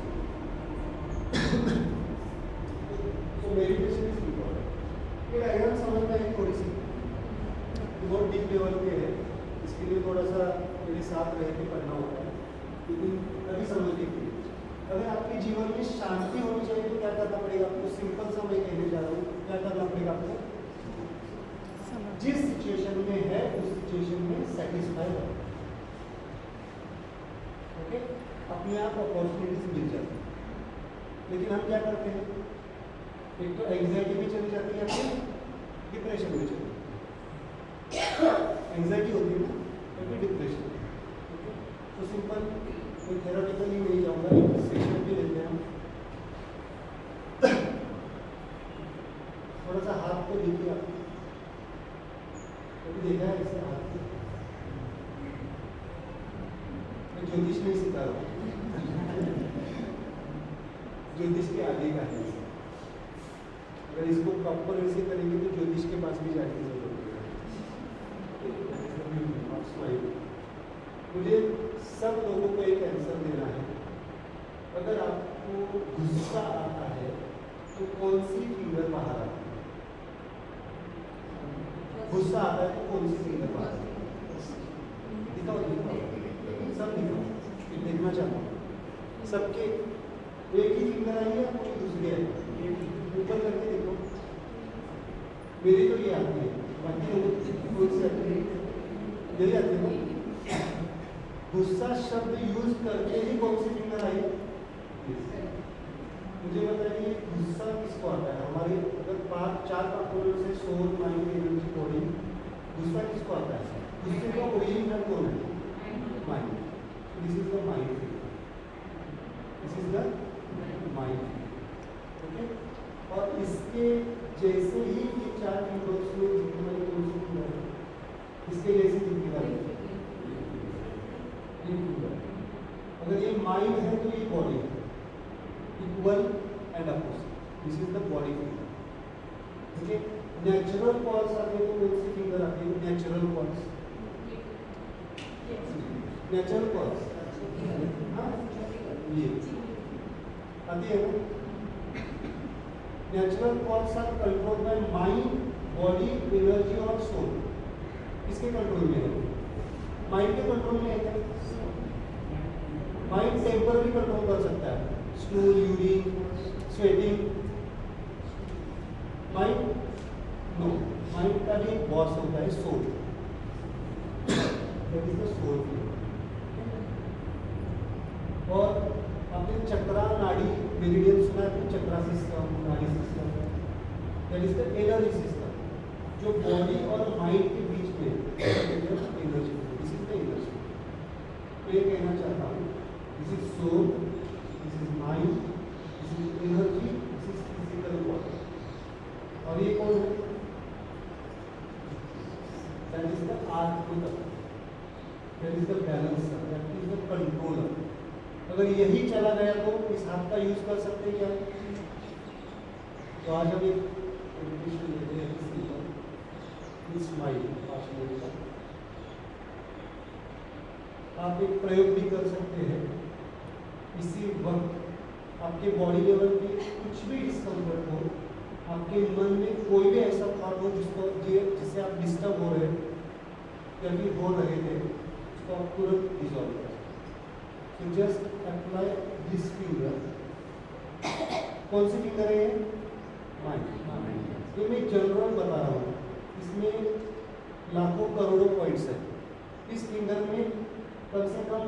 [SPEAKER 2] तो मेडिटेशन इज इम्पॉर्टेंट। ये डायग्राम समझना है थोड़ी सी, बहुत डीप लेवल पे है, इसके लिए थोड़ा सा मेरे साथ रह के पढ़ना होता है, लेकिन अभी समझने के लिए अगर आपके जीवन में शांति होनी चाहिए तो क्या करना पड़ेगा आपको? सिंपल सा मैं कहने जा रहा हूँ, क्या करना पड़ेगा आपको? जिस सिचुएशन में है उस सिचुएशन में सेटिस्फाई हो, ओके? अपने आप अपॉर्चुनिटीज मिल जाती है, लेकिन हम क्या करते हैं? एक तो एंग्जाइटी में चली जाती है, फिर डिप्रेशन में चली जाती है। एंग्जाइटी होती है ना, तो फिर डिप्रेशन। ओके, तो सिंपल, कोई थेरापिकली नहीं जाऊँगा, एक सेशन भी लेते हैं हम। थोड़ा सा हाथ को देखिए आप, कभी देखा है ऐसे हाथ को? मैं ज्योतिष नहीं सिखा रहा हूँ, ज्योतिष के आगे का है। अगर इसको प्रॉपर ऐसे करेंगे तो ज्योतिष के पास भी जाने की जरूरत है। मुझे सब लोगों को एक आंसर देना है। अगर आपको गुस्सा आता है तो कौन सी फिंगर बाहर आती है? गुस्सा आता है तो कौन सी फिंगर बाहर आती है? दिखाओ, सब दिखाओ, देखना चाहता हूँ। सबके एक ही फिंगर आई है, कोई दूसरी आई है? ऊपर करके देखो, मेरी तो ये आती है, बाकी लोगों कौन सी आती है? यही आती है। गुस्सा शब्द यूज करके ही कौन सी फिंगर आई? मुझे बताइए, गुस्सा किसको आता है? हमारे अगर 4 कंपोनेंट से सोल, माइंड, एनर्जी, बॉडी, गुस्सा किसको आता है? गुस्से का ओरिजिन कौन है? Mind. This is the mind, this is the mind. Okay, और इसके जैसे ही ये 4 फिंगर्स में दिखने वाली कौन सी फिंगर है? इसके जैसे दिखने वाली अगर ये माइंड है तो ये बॉडी है, equal and opposite, this is the body finger. Okay, natural calls आते हैं तो कौन सी फिंगर आती है? नेचुरल कॉल्स, नेचुरल कॉल्स, हाँ ये आती है ना। Natural calls are controlled by mind, body, energy और सोल। किसके कंट्रोल में है? माइंड के कंट्रोल में है क्या? माइंड टेम्पररी कंट्रोल कर सकता है, stool, urine, sweating. Mind no, mind का भी एक बॉस होता है, soul, that is the soul. और आपने चक्रा, नाड़ी, मेरिडियन सुना है? Chakra system, nadi system, that is the energy system, जो बॉडी और माइंड के बीच में energy, this is the energy. तो ये कहना चाहता हूँ, this is soul, this is mind, this is energy, this is physical body. और ये कौन है? दैट इज द आत्मा, that is the balancer, that is the controller. अगर यही चला गया तो इस हाथ का यूज कर सकते हैं क्या? तो आज हम एक कंपटीशन लेते हैं इस माइंड। आप एक प्रयोग भी कर सकते हैं, इसी वक्त आपके बॉडी लेवल पे कुछ भी डिस्कम्फर्ट हो, आपके मन में कोई भी ऐसा थॉट हो जिससे आप डिस्टर्ब हो रहे या फिर हो रहे थे, उसको आप तुरंत डिजॉल्व करें। तो जस्ट अप्लाई दिस फिंगर। कौन सी फिंगर है? माइंड। ये मैं जनरल बता रहा हूँ, इसमें लाखों करोड़ों पॉइंट्स हैं। इस फिंगर में कम से कम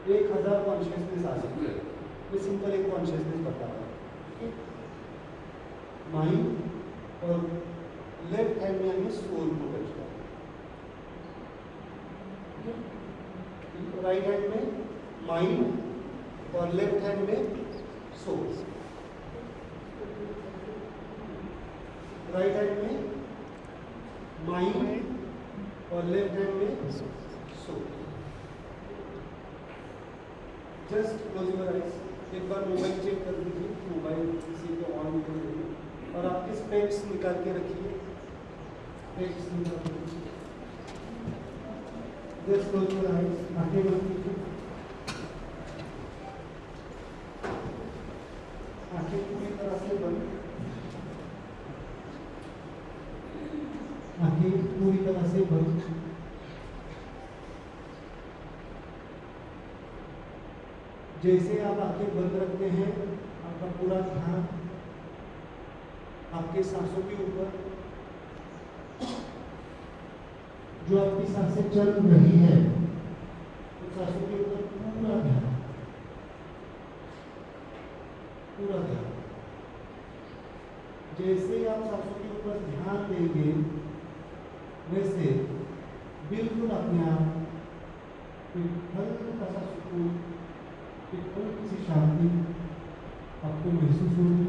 [SPEAKER 2] 1000 कॉन्शियसनेस आ सकती है। मैं सिंपल एक कॉन्शियसनेस बता रहा हूँ। माइंड और लेफ्ट हैंड में हमें सोल को टच करना, राइट हैंड में माइंड और लेफ्ट हैंड में सोल। राइट हैंड में माइंड और लेफ्ट हैंड में soul. Just close your eyes. एक बार मोबाइल चेक कर दीजिए, मोबाइल किसी को ऑन कर दीजिए और आपके स्पेक्स निकाल के रखिए। Just close your eyes. आंखें बंद कीजिए. आंखें पूरी तरह से बंद. आंखें पूरी तरह से बंद. जैसे आप आंखें बंद रखते हैं, आपका पूरा ध्यान आपके सांसों के ऊपर, जो आपकी सांसें चल रही है, उन सांसों के ऊपर पूरा ध्यान, पूरा ध्यान. जैसे ही आप सांसों के ऊपर ध्यान देंगे, वैसे बिल्कुल अपने आप एक हल्का सा सुकून, एक हल्की सी शांति आपको महसूस होगी.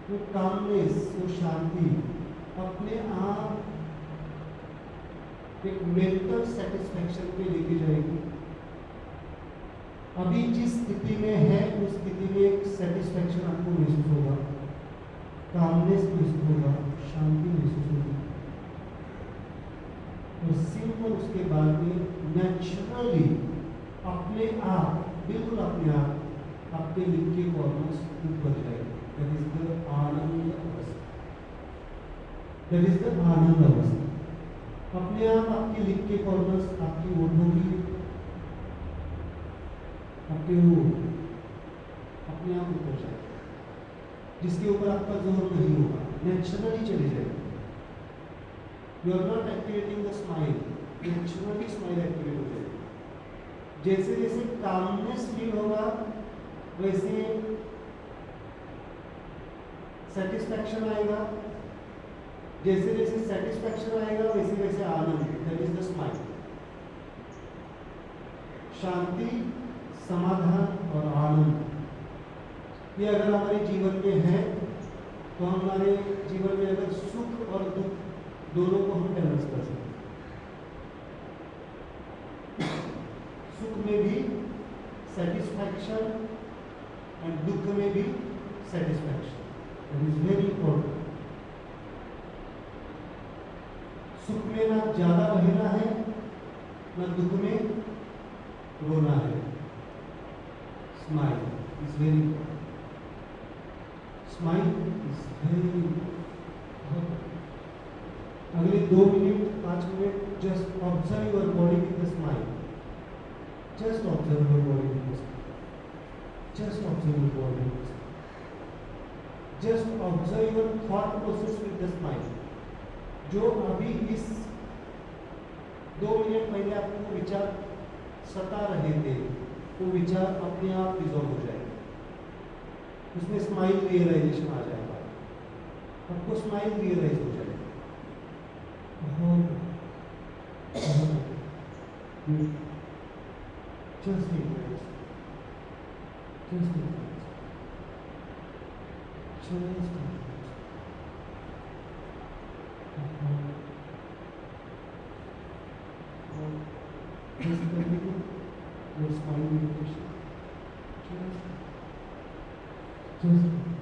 [SPEAKER 2] वो कामनेस, वो शांति अपने आप एक मेंटल सेटिस्फैक्शन पे लेके जाएगी. अभी जिस स्थिति में है, उस स्थिति में एक सेटिस्फैक्शन आपको महसूस होगा, कामनेस महसूस होगा, शांति महसूस होगी. और सिंपल उसके बाद में नेचुरली अपने आप, बिल्कुल अपने आप आपके लिंग के कॉर्नर्स ऊपर जाएंगे. That is the आनंद अवस्था. That is the आनंद अवस्था. अपने आप आपके लिंग के कॉर्नर्स, आपकी ओढ़नी, आपके वो अपने आप ऊपर जाएंगे, जिसके ऊपर आपका जोर नहीं होगा, नेचुरली चले जाएंगे. You are not activating the smile, naturally smile activate हो जाएगी. जैसे जैसे कामनेस फील होगा, वैसे सेटिस्फैक्शन आएगा. जैसे जैसे सेटिस्फैक्शन आएगा, वैसे वैसे आनंद, दैट इज द स्माइल. शांति, समाधान और आनंद, ये अगर हमारे जीवन में है, तो हमारे जीवन में अगर सुख और दुख दोनों को हम बैलेंस कर सकते हैं. सुख में भी सेटिस्फैक्शन एंड दुख में भी satisfaction. It is very important. सुख में ना ज्यादा बहना है, ना दुख में रोना है. Smile is very important. Smile is very important. अगले 2 minute 5 minute just observe your body with a smile. Just observe your body with a smile. Just observe your body with a smile. Just observe your thought process with the smile. जो अभी इस 2 minute पहले आपको विचार सता रहे थे, वो विचार अपने आप रिजॉल्व हो जाएगा. उसमें स्माइल रियलाइजेशन आ जाएगा, आपको स्माइल रियलाइज हो जाएगा. Just a minute. Just a minute. Just a minute. Just a minute. Your smile meditation. Just a minute.